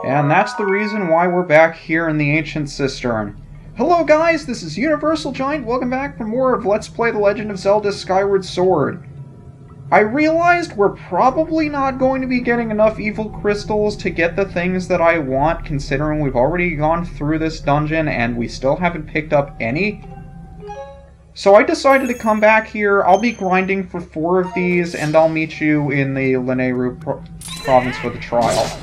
And that's the reason why we're back here in the Ancient Cistern. Hello guys, this is UniversalGiant. Welcome back for more of Let's Play The Legend of Zelda Skyward Sword. I realized we're probably not going to be getting enough evil crystals to get the things that I want, considering we've already gone through this dungeon and we still haven't picked up any. So I decided to come back here. I'll be grinding for 4 of these, and I'll meet you in the Lanayru province for the trial.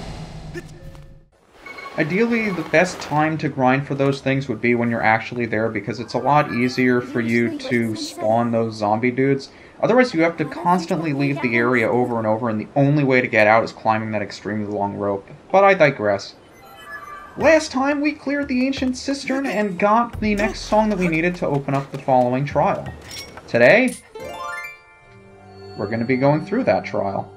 Ideally, the best time to grind for those things would be when you're actually there, because it's a lot easier for you to spawn those zombie dudes. Otherwise, you have to constantly leave the area over and over, and the only way to get out is climbing that extremely long rope. But I digress. Last time, we cleared the Ancient Cistern and got the next song that we needed to open up the following trial. Today, we're going to be going through that trial.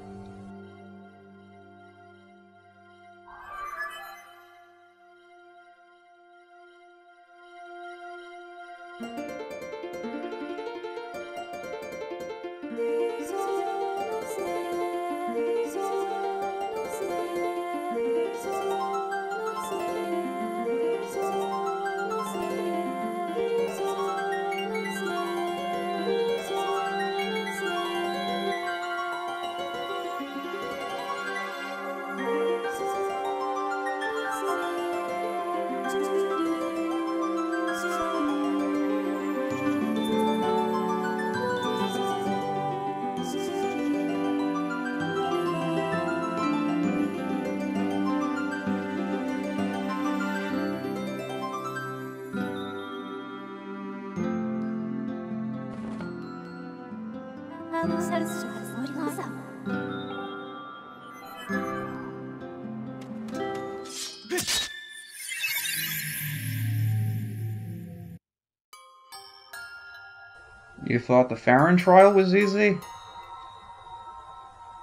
You thought the Farron trial was easy?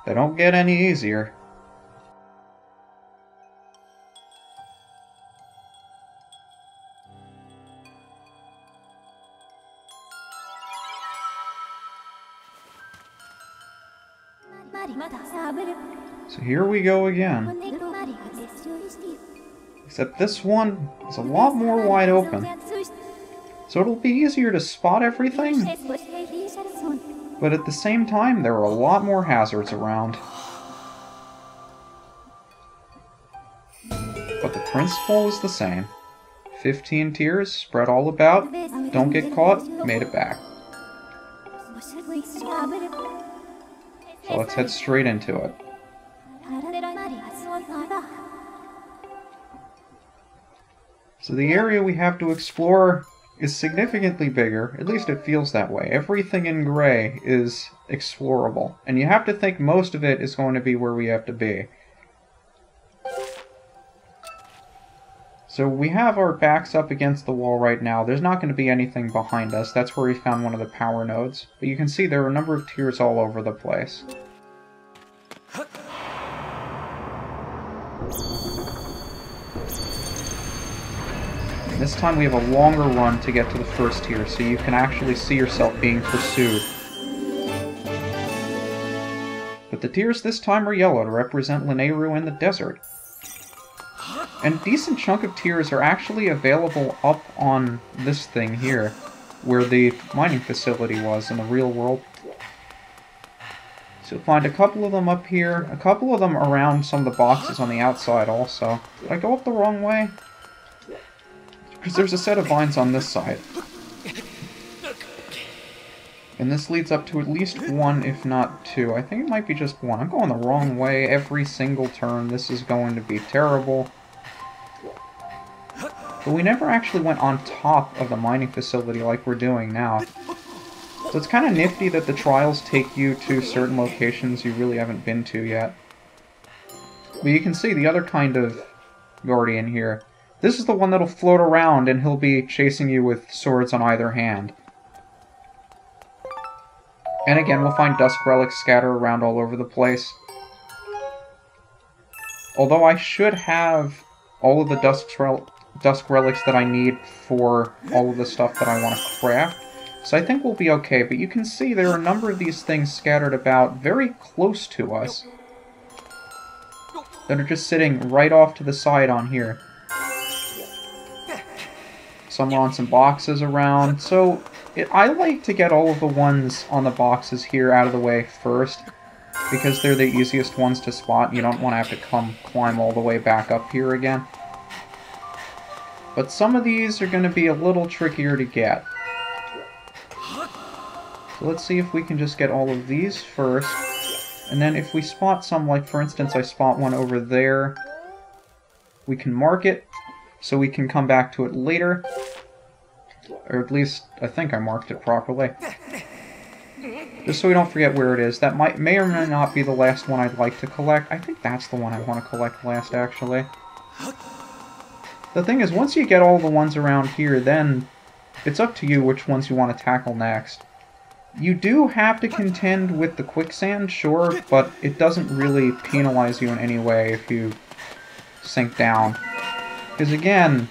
They don't get any easier. So here we go again. Except this one is a lot more wide open. So it'll be easier to spot everything. But at the same time, there are a lot more hazards around. But the principle is the same. 15 tiers, spread all about, don't get caught, made it back. So let's head straight into it. So the area we have to explore is significantly bigger, at least it feels that way. Everything in gray is explorable, and you have to think most of it is going to be where we have to be. So we have our backs up against the wall right now. There's not going to be anything behind us. That's where we found one of the power nodes. But you can see there are a number of tiers all over the place. This time we have a longer run to get to the first tier, so you can actually see yourself being pursued. But the tiers this time are yellow to represent Lanayru and the desert. And a decent chunk of tiers are actually available up on this thing here, where the mining facility was in the real world. So you'll find a couple of them up here, a couple of them around some of the boxes on the outside also. Did I go up the wrong way? Because there's a set of vines on this side. And this leads up to at least 1, if not 2. I think it might be just 1. I'm going the wrong way every single turn. This is going to be terrible. But we never actually went on top of the mining facility like we're doing now. So it's kind of nifty that the trials take you to certain locations you really haven't been to yet. But you can see the other kind of guardian here. This is the one that'll float around, and he'll be chasing you with swords on either hand. And again, we'll find dusk relics scattered around all over the place. Although I should have all of the dusk relics that I need for all of the stuff that I want to craft. So I think we'll be okay, but you can see there are a number of these things scattered about very close to us. that are just sitting right off to the side on here. Some are on some boxes around, so I like to get all of the ones on the boxes here out of the way first, because they're the easiest ones to spot. You don't want to have to climb all the way back up here again. But some of these are going to be a little trickier to get. So let's see if we can just get all of these first. And then if we spot some, like for instance I spot one over there, we can mark it so we can come back to it later. Or at least I think I marked it properly. Just so we don't forget where it is. That may or may not be the last one I'd like to collect. I think that's the one I want to collect last, actually. The thing is, once you get all the ones around here, then it's up to you which ones you want to tackle next. You do have to contend with the quicksand, sure, but it doesn't really penalize you in any way if you sink down. Because again,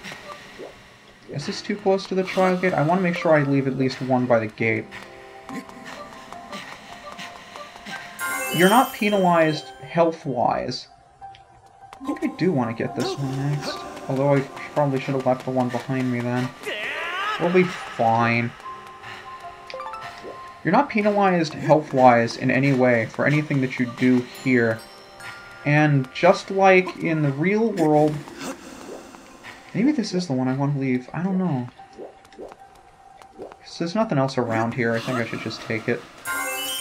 is this too close to the trial gate? I want to make sure I leave at least one by the gate. You're not penalized health-wise. I think I do want to get this one next. Although I probably should have left the one behind me then. We'll be fine. You're not penalized health-wise in any way for anything that you do here. And just like in the real world... Maybe this is the one I want to leave. I don't know. So there's nothing else around here. I think I should just take it.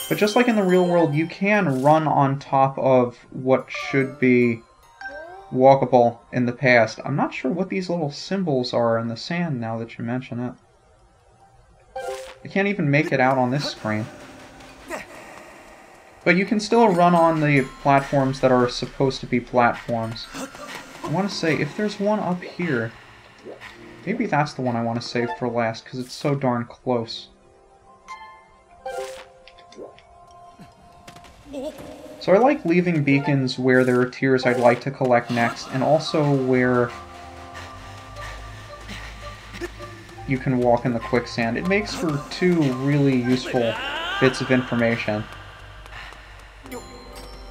But just like in the real world, you can run on top of what should be walkable in the past. I'm not sure what these little symbols are in the sand now that you mention it. I can't even make it out on this screen. But you can still run on the platforms that are supposed to be platforms. I want to say, if there's one up here, maybe that's the one I want to save for last, because it's so darn close. So I like leaving beacons where there are tiers I'd like to collect next, and also where you can walk in the quicksand. It makes for two really useful bits of information.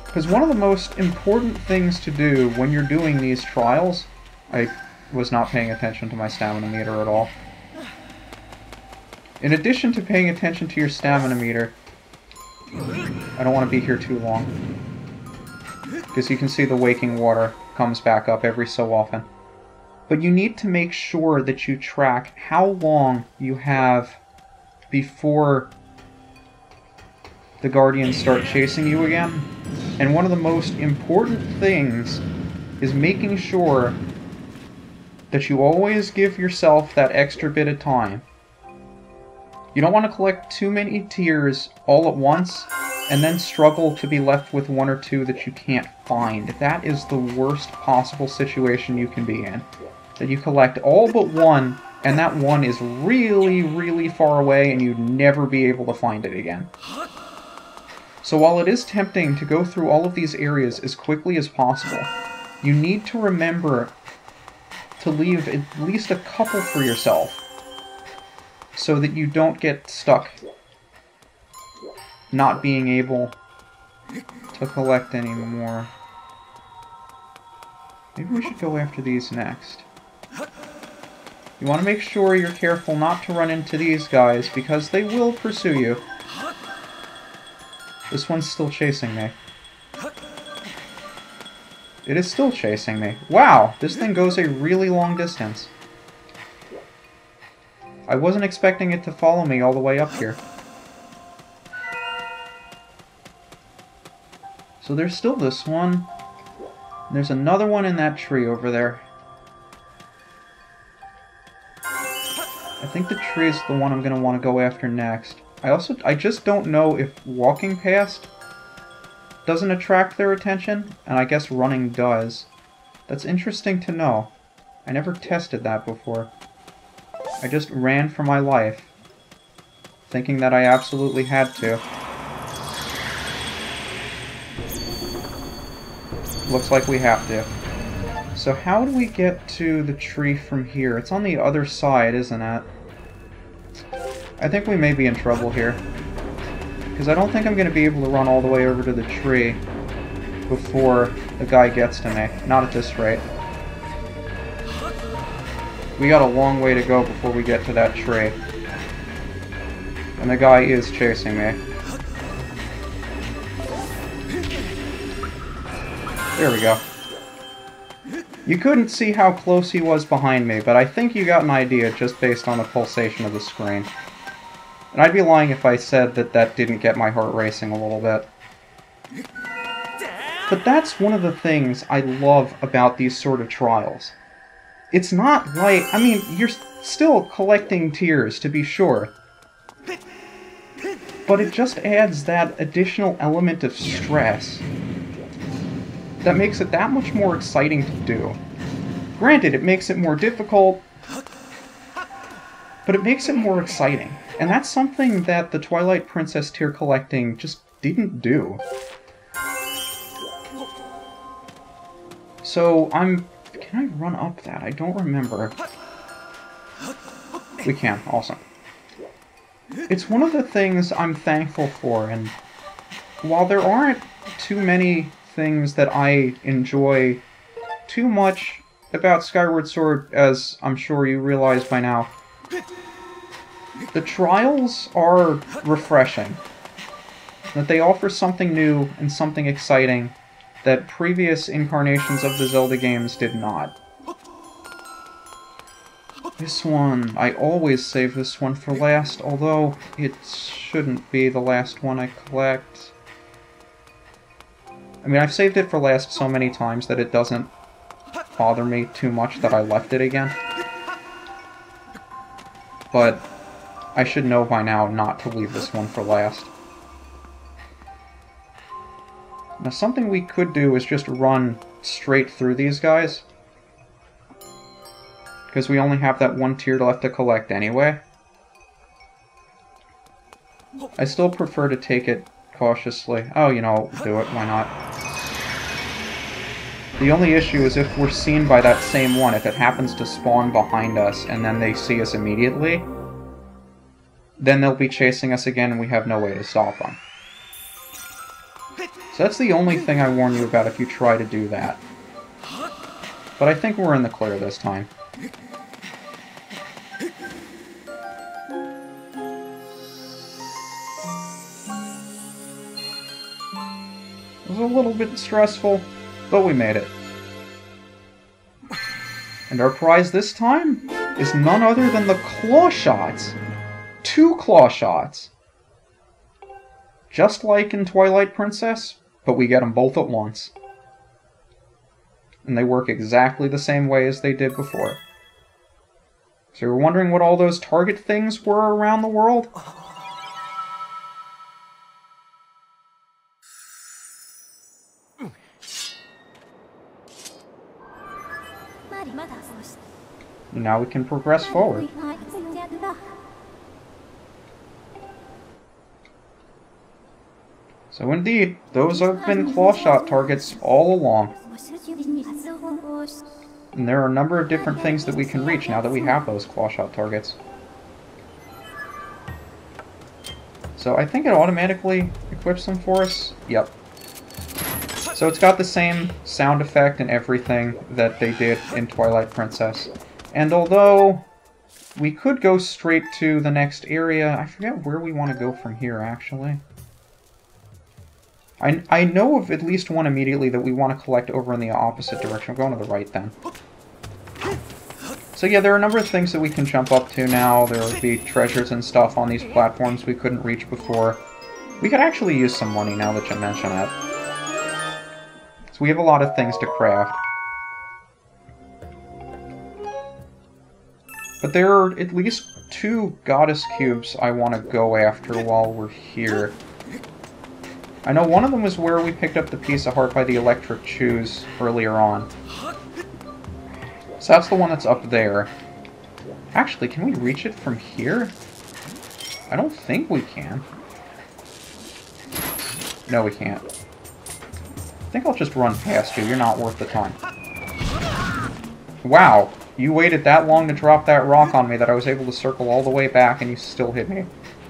Because one of the most important things to do when you're doing these trials... I was not paying attention to my stamina meter at all. In addition to paying attention to your stamina meter... I don't want to be here too long. Because you can see the waking water comes back up every so often. But you need to make sure that you track how long you have before the Guardians start chasing you again. And one of the most important things is making sure that you always give yourself that extra bit of time. You don't want to collect too many tiers all at once, and then struggle to be left with one or two that you can't find. That is the worst possible situation you can be in. That you collect all but one, and that one is really, really far away, and you'd never be able to find it again. So while it is tempting to go through all of these areas as quickly as possible, you need to remember to leave at least a couple for yourself, so that you don't get stuck not being able to collect any more. Maybe we should go after these next. You want to make sure you're careful not to run into these guys, because they will pursue you. This one's still chasing me. It is still chasing me. Wow, this thing goes a really long distance. I wasn't expecting it to follow me all the way up here. So there's still this one. There's another one in that tree over there. I think the tree is the one I'm going to want to go after next. I just don't know if walking past doesn't attract their attention, and I guess running does. That's interesting to know. I never tested that before. I just ran for my life, thinking that I absolutely had to. Looks like we have to. So how do we get to the tree from here? It's on the other side, isn't it? I think we may be in trouble here. Because I don't think I'm going to be able to run all the way over to the tree. before the guy gets to me. Not at this rate. We got a long way to go before we get to that tree. And the guy is chasing me. There we go. You couldn't see how close he was behind me, but I think you got an idea just based on the pulsation of the screen. And I'd be lying if I said that that didn't get my heart racing a little bit. But that's one of the things I love about these sort of trials. It's not like... I mean, you're still collecting tears, to be sure. But it just adds that additional element of stress that makes it that much more exciting to do. Granted, it makes it more difficult, but it makes it more exciting. And that's something that the Twilight Princess tier collecting just didn't do. So, can I run up that? I don't remember. We can. Awesome. It's one of the things I'm thankful for, and while there aren't too many things that I enjoy too much about Skyward Sword, as I'm sure you realize by now, the trials are refreshing. That they offer something new and something exciting that previous incarnations of the Zelda games did not. This one, I always save this one for last, although it shouldn't be the last one I collect. I mean, I've saved it for last so many times that it doesn't bother me too much that I left it again. But I should know by now not to leave this one for last. Now, something we could do is just run straight through these guys, because we only have that one tier left to collect anyway. I still prefer to take it cautiously. Oh, you know, do it, why not? The only issue is if we're seen by that same one, if it happens to spawn behind us and then they see us immediately, then they'll be chasing us again and we have no way to stop them. So that's the only thing I warn you about if you try to do that. But I think we're in the clear this time. It was a little bit stressful, but we made it. And our prize this time is none other than the claw shots. 2 claw shots. Just like in Twilight Princess, but we get them both at once. And they work exactly the same way as they did before. So you're wondering what all those target things were around the world? Now we can progress forward. So indeed, those have been claw shot targets all along. And there are a number of different things that we can reach now that we have those claw shot targets. So I think it automatically equips them for us. Yep. So it's got the same sound effect and everything that they did in Twilight Princess. And although we could go straight to the next area, I forget where we want to go from here, actually. I know of at least one immediately that we want to collect over in the opposite direction. We're going to the right, then. So yeah, there are a number of things that we can jump up to now. There will be treasures and stuff on these platforms we couldn't reach before. We could actually use some money now that you mention it. So we have a lot of things to craft. But there are at least 2 goddess cubes I want to go after while we're here. I know one of them was where we picked up the piece of heart by the electric shoes earlier on. So that's the one that's up there. Actually, can we reach it from here? I don't think we can. No, we can't. I think I'll just run past you. You're not worth the time. Wow. You waited that long to drop that rock on me that I was able to circle all the way back and you still hit me.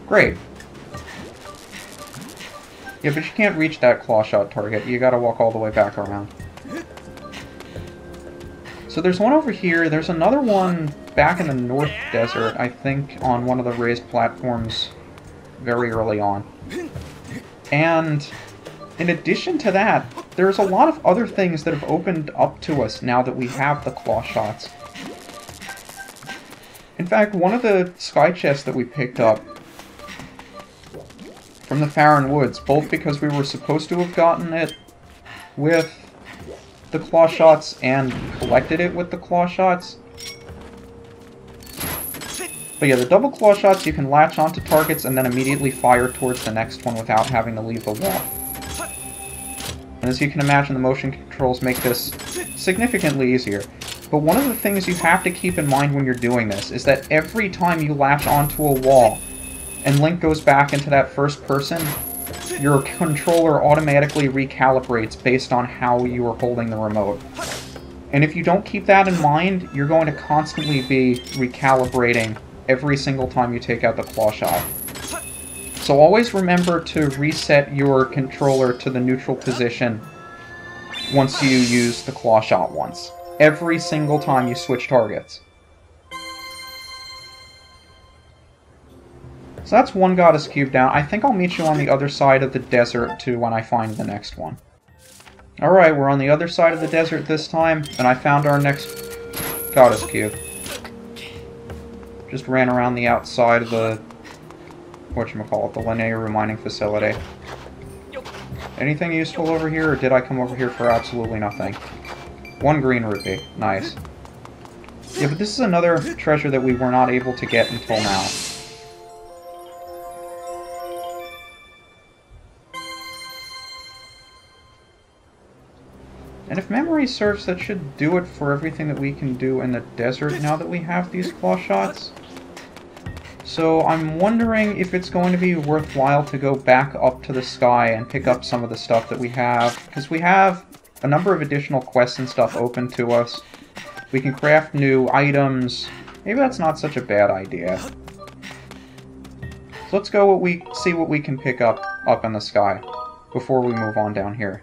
Great. Yeah, but you can't reach that claw shot target. You gotta walk all the way back around. So there's one over here. There's another one back in the North Desert, I think, on one of the raised platforms very early on. And in addition to that, there's a lot of other things that have opened up to us now that we have the claw shots. In fact, one of the sky chests that we picked up from the Farron Woods, both because we were supposed to have gotten it with the claw shots and collected it with the claw shots. But yeah, the double claw shots, you can latch onto targets and then immediately fire towards the next one without having to leave the wall. And as you can imagine, the motion controls make this significantly easier. But one of the things you have to keep in mind when you're doing this is that every time you latch onto a wall and Link goes back into that first person, your controller automatically recalibrates based on how you are holding the remote. And if you don't keep that in mind, you're going to constantly be recalibrating every single time you take out the claw shot. So always remember to reset your controller to the neutral position once you use the claw shot once. Every single time you switch targets. So that's one Goddess Cube down. I think I'll meet you on the other side of the desert too when I find the next one. Alright, we're on the other side of the desert this time, and I found our next Goddess Cube. Just ran around the outside of the, whatchamacallit, the Lanayru mining facility. Anything useful over here, or did I come over here for absolutely nothing? One green rupee. Nice. Yeah, but this is another treasure that we were not able to get until now. And if memory serves, that should do it for everything that we can do in the desert now that we have these claw shots. So I'm wondering if it's going to be worthwhile to go back up to the sky and pick up some of the stuff that we have. Because we have a number of additional quests and stuff open to us. We can craft new items. Maybe that's not such a bad idea. So let's go see what we can pick up in the sky before we move on down here.